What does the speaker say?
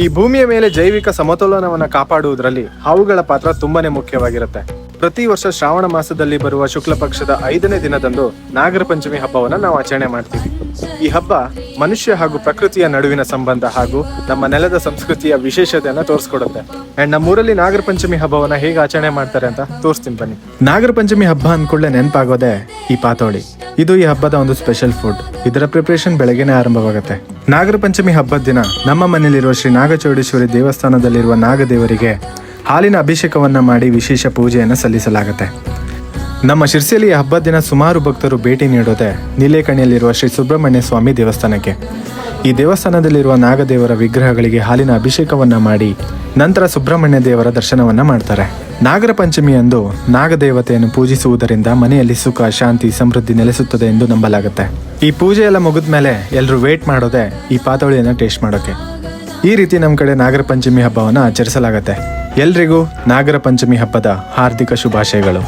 ಈ ಭೂಮಿಯ ಮೇಲೆ ಜೈವಿಕ ಸಮತೋಲನವನ್ನು ಕಾಪಾಡುವುದರಲ್ಲಿ ಹಾವುಗಳ ಪಾತ್ರ ತುಂಬಾನೇ ಮುಖ್ಯವಾಗಿರುತ್ತೆ. ಪ್ರತಿ ವರ್ಷ ಶ್ರಾವಣ ಮಾಸದಲ್ಲಿ ಬರುವ ಶುಕ್ಲ ಪಕ್ಷದ 5ನೇ ದಿನದಂದು ನಾಗರ ಪಂಚಮಿ ಹಬ್ಬವನ್ನ ನಾವು ಆಚರಣೆ ಮಾಡ್ತೀವಿ. ಈ ಹಬ್ಬ ಮನುಷ್ಯ ಹಾಗೂ ಪ್ರಕೃತಿಯ ನಡುವಿನ ಸಂಬಂಧ ಹಾಗೂ ನಮ್ಮ ನೆಲದ ಸಂಸ್ಕೃತಿಯ ವಿಶೇಷತೆಯನ್ನ ತೋರಿಸ್ಕೊಡುತ್ತೆ. ಅಂಡ್ ನಮ್ಮೂರಲ್ಲಿ ನಾಗರ ಪಂಚಮಿ ಹಬ್ಬವನ್ನ ಹೇಗೆ ಆಚರಣೆ ಮಾಡ್ತಾರೆ ಅಂತ ತೋರಿಸ್ತೀನಿ ಬನ್ನಿ. ನಾಗರ ಪಂಚಮಿ ಹಬ್ಬ ಅಂದ್ಕೊಳ್ಳೆ ನೆನಪಾಗೋದೆ ಈ ಪಾತೋಳಿ. ಇದು ಈ ಹಬ್ಬದ ಒಂದು ಸ್ಪೆಷಲ್ ಫುಡ್. ಇದರ ಪ್ರಿಪರೇಷನ್ ಬೆಳಗ್ಗೆನೆ ಆರಂಭವಾಗುತ್ತೆ. ನಾಗರ ಪಂಚಮಿ ಹಬ್ಬದ ದಿನ ನಮ್ಮ ಮನೆಯಲ್ಲಿರುವ ಶ್ರೀ ನಾಗಚೌಡೇಶ್ವರಿ ದೇವಸ್ಥಾನದಲ್ಲಿರುವ ನಾಗದೇವರಿಗೆ ಹಾಲಿನ ಅಭಿಷೇಕವನ್ನ ಮಾಡಿ ವಿಶೇಷ ಪೂಜೆಯನ್ನು ಸಲ್ಲಿಸಲಾಗುತ್ತೆ. ನಮ್ಮ ಶಿರ್ಸಿಯಲ್ಲಿ ಈ ಹಬ್ಬದ ದಿನ ಸುಮಾರು ಭಕ್ತರು ಭೇಟಿ ನೀಡೋದೆ ನೀಲೇಕಣಿಯಲ್ಲಿರುವ ಶ್ರೀ ಸುಬ್ರಹ್ಮಣ್ಯ ಸ್ವಾಮಿ ದೇವಸ್ಥಾನಕ್ಕೆ. ಈ ದೇವಸ್ಥಾನದಲ್ಲಿರುವ ನಾಗದೇವರ ವಿಗ್ರಹಗಳಿಗೆ ಹಾಲಿನ ಅಭಿಷೇಕವನ್ನ ಮಾಡಿ ನಂತರ ಸುಬ್ರಹ್ಮಣ್ಯ ದೇವರ ದರ್ಶನವನ್ನ ಮಾಡ್ತಾರೆ. ನಾಗರ ಪಂಚಮಿಯಂದು ನಾಗದೇವತೆಯನ್ನು ಪೂಜಿಸುವುದರಿಂದ ಮನೆಯಲ್ಲಿ ಸುಖ, ಶಾಂತಿ, ಸಮೃದ್ಧಿ ನೆಲೆಸುತ್ತದೆ ಎಂದು ನಂಬಲಾಗುತ್ತೆ. ಈ ಪೂಜೆ ಎಲ್ಲ ಮುಗಿದ ಮೇಲೆ ಎಲ್ಲರೂ ವೇಟ್ ಮಾಡೋದೆ ಈ ಪಾತೋಳಿಯನ್ನು ಟೇಸ್ಟ್ ಮಾಡೋಕೆ. ಈ ರೀತಿ ನಮ್ಮ ಕಡೆ ನಾಗರ ಪಂಚಮಿ ಹಬ್ಬವನ್ನು ಆಚರಿಸಲಾಗುತ್ತೆ. ಎಲ್ರಿಗೂ ನಾಗರ ಪಂಚಮಿ ಹಬ್ಬದ ಹಾರ್ದಿಕ ಶುಭಾಶಯಗಳು.